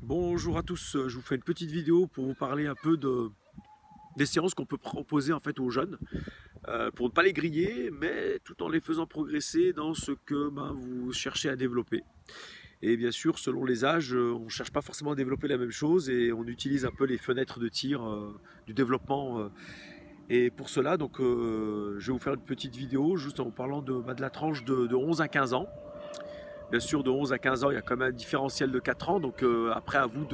Bonjour à tous, je vous fais une petite vidéo pour vous parler un peu des séances qu'on peut proposer en fait aux jeunes pour ne pas les griller, mais tout en les faisant progresser dans ce que vous cherchez à développer. Et bien sûr, selon les âges, on ne cherche pas forcément à développer la même chose et on utilise un peu les fenêtres de tir du développement. Et pour cela, je vais vous faire une petite vidéo juste en vous parlant de la tranche de 11 à 15 ans. Bien sûr, de 11 à 15 ans, il y a quand même un différentiel de 4 ans. Donc après, à vous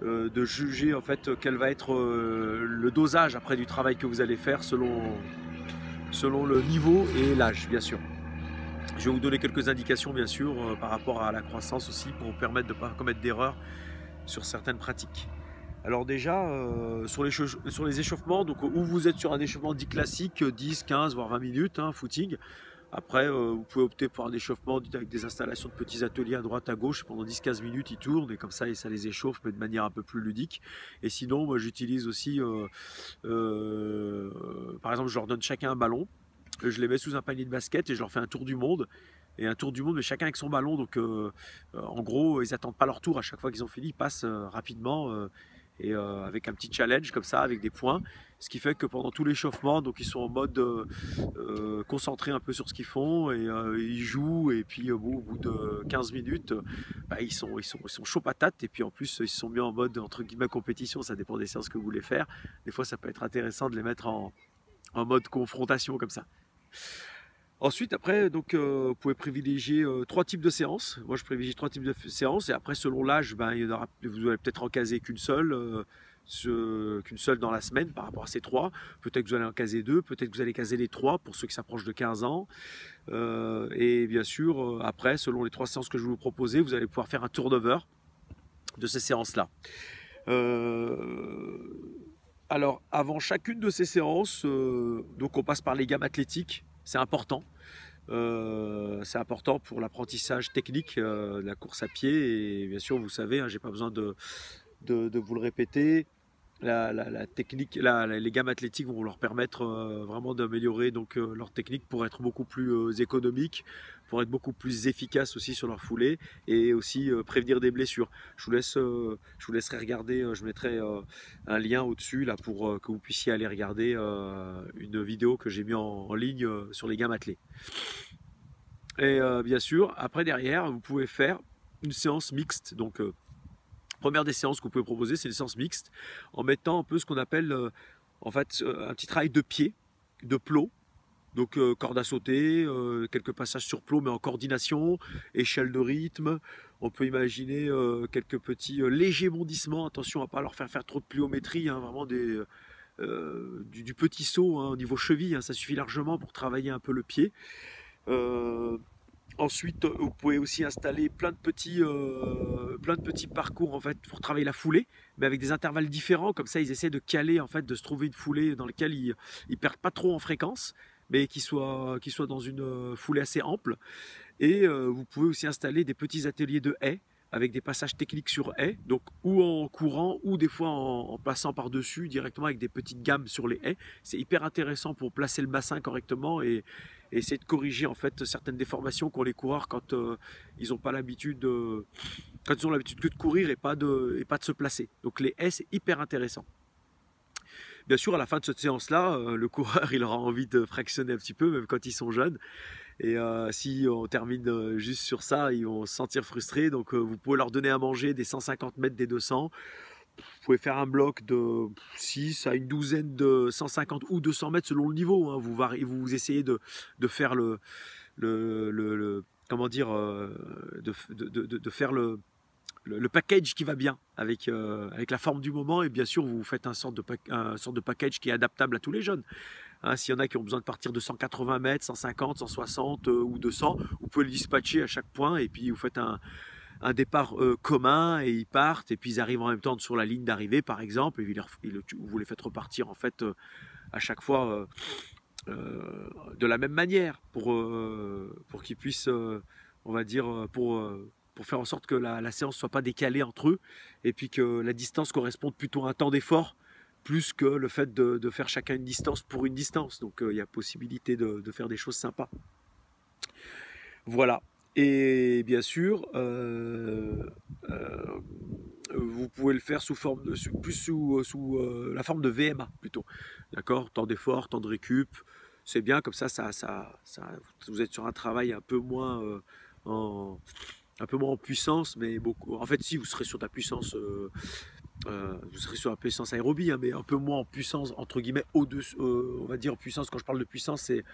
de juger en fait quel va être le dosage après du travail que vous allez faire selon le niveau et l'âge, bien sûr. Je vais vous donner quelques indications, bien sûr, par rapport à la croissance aussi, pour vous permettre de ne pas commettre d'erreurs sur certaines pratiques. Alors déjà, sur les échauffements, donc où vous êtes sur un échauffement dit classique, 10, 15, voire 20 minutes, hein, footing. Après, vous pouvez opter pour un échauffement avec des installations de petits ateliers à droite, à gauche. Pendant 10-15 minutes, ils tournent et comme ça, et ça les échauffe, mais de manière un peu plus ludique. Et sinon, moi, j'utilise aussi, par exemple, je leur donne chacun un ballon. Je les mets sous un panier de basket et je leur fais un tour du monde. Et un tour du monde, mais chacun avec son ballon. Donc, en gros, ils n'attendent pas leur tour. À chaque fois qu'ils ont fini, ils passent rapidement. Avec un petit challenge comme ça, avec des points. Ce qui fait que pendant tout l'échauffement, donc ils sont en mode concentrés un peu sur ce qu'ils font et ils jouent. Et puis au bout de 15 minutes, ils sont chauds patates. Et puis en plus, ils se sont mis en mode entre guillemets compétition. Ça dépend des séances que vous voulez faire. Des fois, ça peut être intéressant de les mettre en mode confrontation comme ça. Ensuite, après, vous pouvez privilégier trois types de séances. Moi, je privilégie trois types de séances. Et après, selon l'âge, vous allez peut-être en caser qu'une seule dans la semaine par rapport à ces trois. Peut-être que vous allez en caser deux. Peut-être que vous allez caser les trois pour ceux qui s'approchent de 15 ans. Et bien sûr, après, selon les trois séances que je vais vous proposer, vous allez pouvoir faire un turnover de ces séances-là. Euh, alors, avant chacune de ces séances, donc on passe par les gammes athlétiques. C'est important. C'est important pour l'apprentissage technique de la course à pied. Et bien sûr, vous savez, hein, j'ai pas besoin de vous le répéter. La technique, les gammes athlétiques vont leur permettre vraiment d'améliorer leur technique pour être beaucoup plus économique, pour être beaucoup plus efficace aussi sur leur foulée et aussi prévenir des blessures. Je vous laisserai regarder, je mettrai un lien au-dessus là pour que vous puissiez aller regarder une vidéo que j'ai mis en ligne sur les gammes athlées. Et bien sûr, après derrière, vous pouvez faire une séance mixte. Donc, première des séances que vous pouvez proposer, c'est une séance mixte, en mettant un peu ce qu'on appelle un petit travail de pied, de plot. Donc corde à sauter, quelques passages sur plot mais en coordination, échelle de rythme. On peut imaginer quelques petits légers bondissements. Attention à ne pas leur faire trop de pliométrie, hein, vraiment du petit saut hein, au niveau cheville. Hein, ça suffit largement pour travailler un peu le pied. Euh, Ensuite, vous pouvez aussi installer plein de petits parcours en fait pour travailler la foulée, mais avec des intervalles différents. Comme ça, ils essaient de caler en fait, de se trouver une foulée dans laquelle ils perdent pas trop en fréquence, mais qui soit dans une foulée assez ample. Et vous pouvez aussi installer des petits ateliers de haies avec des passages techniques sur haies, donc ou en courant ou des fois en passant par-dessus directement avec des petites gammes sur les haies. C'est hyper intéressant pour placer le bassin correctement et essayer de corriger en fait certaines déformations qu'ont les coureurs quand ils n'ont pas l'habitude quand ils ont l'habitude que de courir et pas de se placer. Donc les haies c'est hyper intéressant. Bien sûr, à la fin de cette séance-là, le coureur il aura envie de fractionner un petit peu, même quand ils sont jeunes. Et si on termine juste sur ça, ils vont se sentir frustrés. Donc vous pouvez leur donner à manger des 150 mètres, des 200. Vous pouvez faire un bloc de 6 à une douzaine de 150 ou 200 mètres selon le niveau. Hein. Vous essayez de faire comment dire, de faire le package qui va bien avec la forme du moment. Et bien sûr, vous faites un sorte de package qui est adaptable à tous les jeunes. Hein, s'il y en a qui ont besoin de partir de 180 mètres, 150, 160 ou 200, vous pouvez le dispatcher à chaque point et puis vous faites un départ commun et ils partent et puis ils arrivent en même temps sur la ligne d'arrivée par exemple et vous les faites repartir en fait à chaque fois de la même manière pour qu'ils puissent, on va dire, pour faire en sorte que la séance ne soit pas décalée entre eux et puis que la distance corresponde plutôt à un temps d'effort plus que le fait de faire chacun une distance pour une distance. Donc il y a possibilité de faire des choses sympas. Voilà. Et bien sûr, pouvez le faire sous forme de, plus sous la forme de VMA plutôt. D'accord? Temps d'effort, temps de récup. C'est bien, comme ça, vous êtes sur un travail en, un peu moins en puissance, mais beaucoup. En fait, si vous serez sur de la puissance, vous serez sur la puissance aérobie, hein, mais un peu moins en puissance, entre guillemets, au-dessus, on va dire en puissance. Quand je parle de puissance, c'est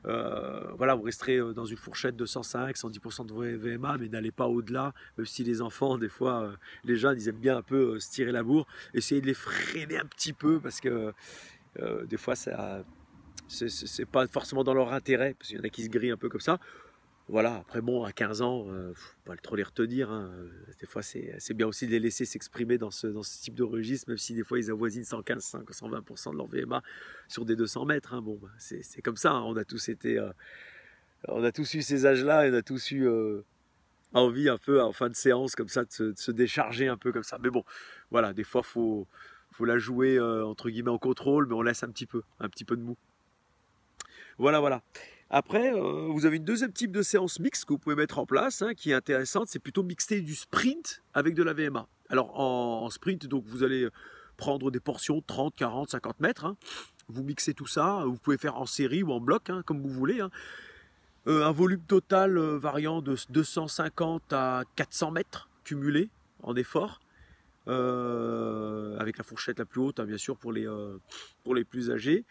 voilà, vous resterez dans une fourchette de 105, 110% de VMA, mais n'allez pas au-delà, même si les enfants, des fois, les jeunes, ils aiment bien un peu se tirer la bourre. Essayez de les freiner un petit peu, parce que des fois, ça, c'est pas forcément dans leur intérêt, parce qu'il y en a qui se grillent un peu comme ça. Voilà, après bon, à 15 ans, faut pas trop les retenir, hein. Des fois, c'est bien aussi de les laisser s'exprimer dans ce type de registre, même si des fois ils avoisinent 115, 120% de leur VMA sur des 200 mètres, hein. Bon, bah, c'est comme ça, hein. On a tous eu ces âges-là, et on a tous eu envie un peu en fin de séance comme ça de se décharger un peu comme ça. Mais bon, voilà, des fois faut la jouer entre guillemets en contrôle, mais on laisse un petit peu de mou. Voilà, voilà. Après, vous avez une deuxième type de séance mixte que vous pouvez mettre en place, hein, qui est intéressante. C'est plutôt mixer du sprint avec de la VMA. Alors en sprint, donc vous allez prendre des portions 30, 40, 50 mètres, hein. Vous mixez tout ça. Vous pouvez faire en série ou en bloc, hein, comme vous voulez, hein. Un volume total variant de 250 à 400 mètres cumulés en effort. Avec la fourchette la plus haute, hein, bien sûr, pour les plus âgés.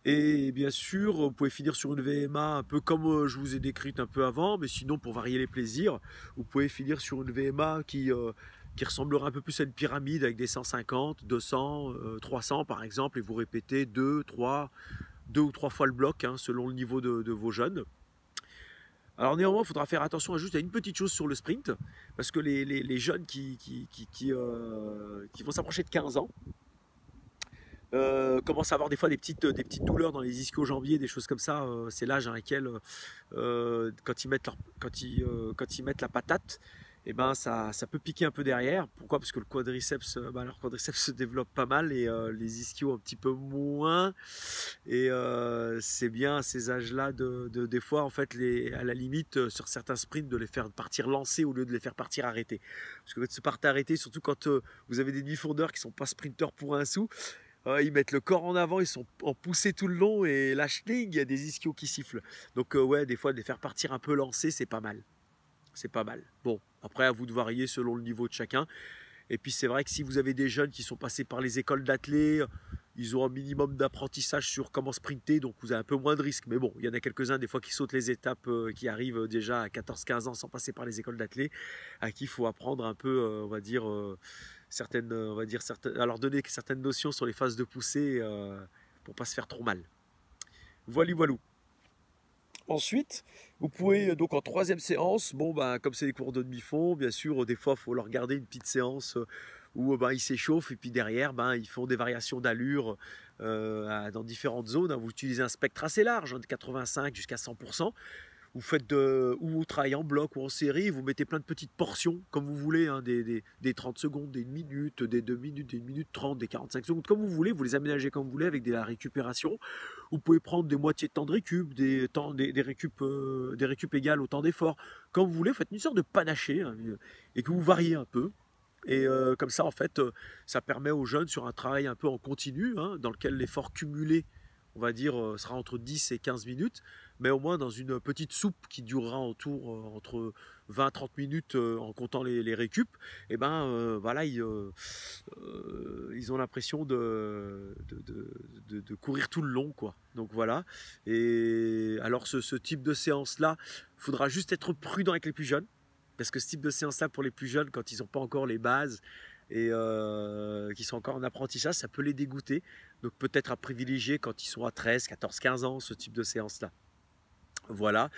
Et bien sûr, vous pouvez finir sur une VMA un peu comme je vous ai décrite un peu avant, mais sinon, pour varier les plaisirs, vous pouvez finir sur une VMA qui ressemblera un peu plus à une pyramide avec des 150, 200, 300 par exemple, et vous répétez 2 ou 3 fois le bloc, hein, selon le niveau de vos jeunes. Alors néanmoins, il faudra faire attention juste à une petite chose sur le sprint, parce que les jeunes qui vont s'approcher de 15 ans, commencent à avoir des fois des petites douleurs dans les ischio-jambiers, des choses comme ça. C'est l'âge dans lequel, quand quand ils mettent la patate, et ben ça peut piquer un peu derrière. Pourquoi? Parce que le quadriceps, leur quadriceps se développe pas mal et les ischios un petit peu moins. Et c'est bien à ces âges-là des fois, en fait, à la limite, sur certains sprints, de les faire partir lancés au lieu de les faire partir arrêtés. Parce que se partir arrêtés, surtout quand vous avez des demi-fondeurs qui sont pas sprinteurs pour un sou, ils mettent le corps en avant, ils sont en poussée tout le long et la schling, il y a des ischios qui sifflent. Donc ouais, des fois, de les faire partir un peu lancés, c'est pas mal. C'est pas mal. Bon, après, à vous de varier selon le niveau de chacun. Et puis c'est vrai que si vous avez des jeunes qui sont passés par les écoles d'athlé, ils ont un minimum d'apprentissage sur comment sprinter, donc vous avez un peu moins de risques. Mais bon, il y en a quelques-uns des fois qui sautent les étapes, qui arrivent déjà à 14-15 ans sans passer par les écoles d'athlé, à qui il faut apprendre un peu, on va dire, à leur donner certaines notions sur les phases de poussée pour pas se faire trop mal. Voilà, voilà. Ensuite, vous pouvez donc en troisième séance, bon ben comme c'est des cours de demi-fond, bien sûr, des fois il faut leur garder une petite séance où ben, ils s'échauffent et puis derrière ben, ils font des variations d'allure dans différentes zones, hein. Vous utilisez un spectre assez large, hein, de 85 jusqu'à 100%. Vous faites ou vous travaillez en bloc ou en série, vous mettez plein de petites portions comme vous voulez, hein, des 30 secondes, des 1 minute, des 2 minutes, des 1 minute 30, des 45 secondes, comme vous voulez, vous les aménagez comme vous voulez avec de la récupération. Vous pouvez prendre des moitiés de temps de récup, des récup égales au temps d'effort, comme vous voulez, faites une sorte de panaché, hein, et que vous variez un peu. Et comme ça, en fait, ça permet aux jeunes sur un travail un peu en continu, hein, dans lequel l'effort cumulé, on va dire, sera entre 10 et 15 minutes, mais au moins dans une petite soupe qui durera entre 20-30 minutes en comptant les récup, et ben voilà, ils ont l'impression de courir tout le long, quoi. Donc voilà. Et alors ce type de séance-là, il faudra juste être prudent avec les plus jeunes. Parce que ce type de séance-là, pour les plus jeunes, quand ils n'ont pas encore les bases et qui sont encore en apprentissage, ça peut les dégoûter. Donc peut-être à privilégier quand ils sont à 13, 14, 15 ans, ce type de séance-là. Voilà.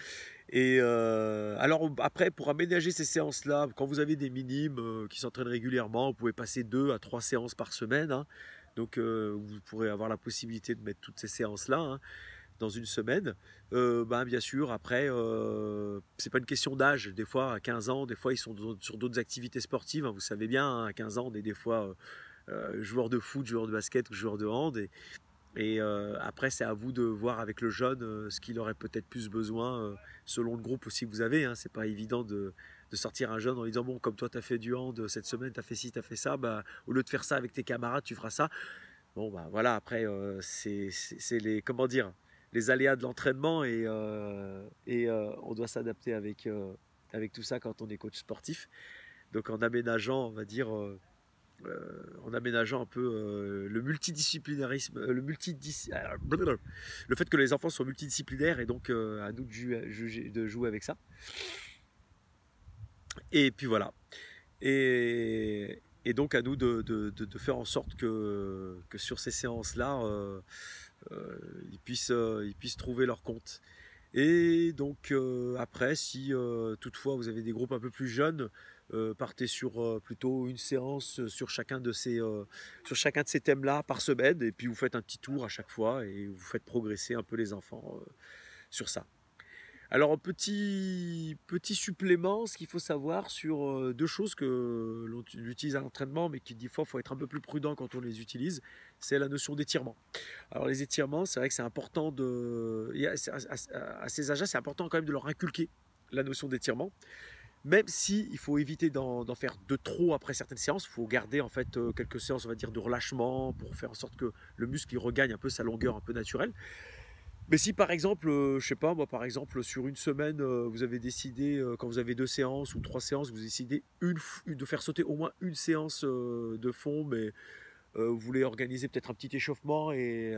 Et alors après, pour aménager ces séances-là, quand vous avez des minimes qui s'entraînent régulièrement, vous pouvez passer 2 à 3 séances par semaine, hein. Donc vous pourrez avoir la possibilité de mettre toutes ces séances-là, hein, dans une semaine. Ben, bien sûr, après, c'est pas une question d'âge. Des fois, à 15 ans, des fois, ils sont sur d'autres activités sportives, hein. Vous savez bien, hein, à 15 ans, on est des fois joueur de foot, joueur de basket ou joueur de hand. Et après, c'est à vous de voir avec le jeune ce qu'il aurait peut-être plus besoin, selon le groupe aussi que vous avez, hein. C'est pas évident de de sortir un jeune en lui disant bon, comme toi tu as fait du hand cette semaine, tu as fait ci, tu as fait ça, bah, au lieu de faire ça avec tes camarades, tu feras ça. Bon, bah voilà, après, c'est les, comment dire, les aléas de l'entraînement et on doit s'adapter avec tout ça quand on est coach sportif. Donc en aménageant, on va dire, en aménageant un peu le multidisciplinarisme, le fait que les enfants soient multidisciplinaires et donc à nous de jouer avec ça. Et puis voilà. Et donc à nous de faire en sorte que sur ces séances-là, ils puissent trouver leur compte. Et donc après, si toutefois vous avez des groupes un peu plus jeunes, partez sur plutôt une séance sur chacun de ces thèmes-là par semaine, et puis vous faites un petit tour à chaque fois et vous faites progresser un peu les enfants sur ça. Alors, un petit supplément, ce qu'il faut savoir sur deux choses que l'on utilise à l'entraînement, mais qui, des fois, il faut être un peu plus prudent quand on les utilise, c'est la notion d'étirement. Alors, les étirements, c'est vrai que c'est important à ces âges-là, c'est important quand même de leur inculquer la notion d'étirement, même si il faut éviter d'en faire de trop après certaines séances. Il faut garder en fait quelques séances, on va dire, de relâchement pour faire en sorte que le muscle il regagne un peu sa longueur un peu naturelle. Mais si par exemple, je sais pas, moi par exemple sur une semaine, vous avez décidé, quand vous avez 2 séances ou 3 séances, vous décidez de faire sauter au moins une séance de fond, mais vous voulez organiser peut-être un petit échauffement et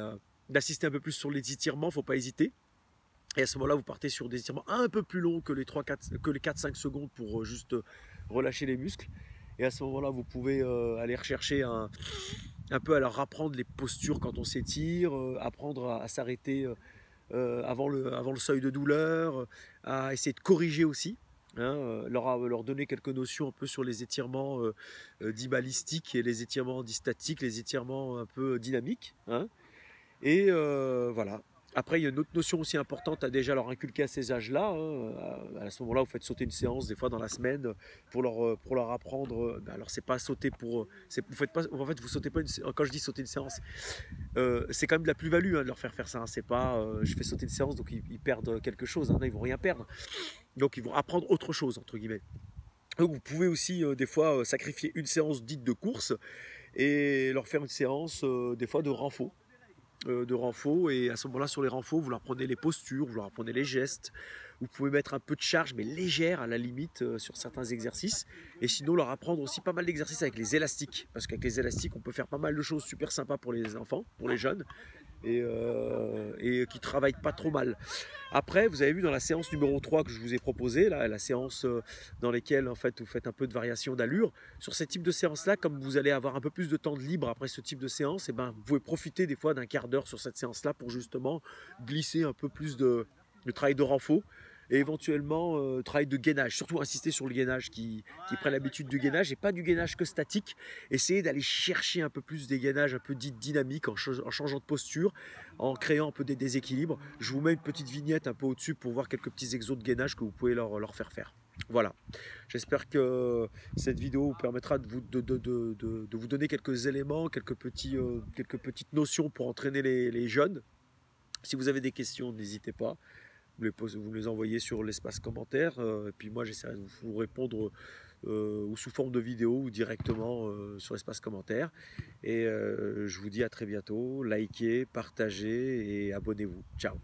d'assister un peu plus sur les étirements, faut pas hésiter. Et à ce moment-là, vous partez sur des étirements un peu plus longs que les 4-5 secondes pour juste relâcher les muscles. Et à ce moment-là, vous pouvez aller rechercher un peu à leur apprendre les postures quand on s'étire, apprendre à s'arrêter avant le seuil de douleur, à essayer de corriger aussi, hein, leur donner quelques notions un peu sur les étirements dits balistiques et les étirements dits statiques, les étirements un peu dynamiques, hein, et voilà. Après, il y a une autre notion aussi importante à déjà leur inculquer à ces âges-là, hein. À ce moment-là, vous faites sauter une séance des fois dans la semaine pour leur apprendre. Alors, c'est pas sauter pour. Vous faites pas, en fait, vous sautez pas quand je dis sauter une séance, c'est quand même de la plus-value hein, de leur faire ça. Hein. C'est pas je fais sauter une séance donc ils perdent quelque chose. Hein. Là, ils vont rien perdre. Donc, ils vont apprendre autre chose, entre guillemets. Donc, vous pouvez aussi des fois sacrifier une séance dite de course et leur faire une séance des fois de renfort, et à ce moment-là sur les renforts vous leur apprenez les postures, vous leur apprenez les gestes, vous pouvez mettre un peu de charge mais légère à la limite sur certains exercices, et sinon leur apprendre aussi pas mal d'exercices avec les élastiques, parce qu'avec les élastiques on peut faire pas mal de choses super sympas pour les enfants, pour les jeunes, et qui travaillent pas trop mal. Après, vous avez vu dans la séance numéro 3 que je vous ai proposée, là, la séance dans laquelle en fait, vous faites un peu de variation d'allure, sur ces types de séances-là, comme vous allez avoir un peu plus de temps de libre après ce type de séance, et ben, vous pouvez profiter des fois d'un quart d'heure sur cette séance-là pour justement glisser un peu plus de travail de renfort et éventuellement travail de gainage, surtout insister sur le gainage qui prennent l'habitude du gainage et pas du gainage que statique, essayer d'aller chercher un peu plus des gainages un peu dits dynamiques en changeant de posture, en créant un peu des déséquilibres. Je vous mets une petite vignette un peu au-dessus pour voir quelques petits exos de gainage que vous pouvez leur faire. Voilà, j'espère que cette vidéo vous permettra de vous donner quelques éléments, quelques petites notions pour entraîner les jeunes. Si vous avez des questions, n'hésitez pas. Vous me les envoyez sur l'espace commentaire, et puis moi j'essaierai de vous répondre ou sous forme de vidéo ou directement sur l'espace commentaire. Et je vous dis à très bientôt, likez, partagez et abonnez-vous. Ciao.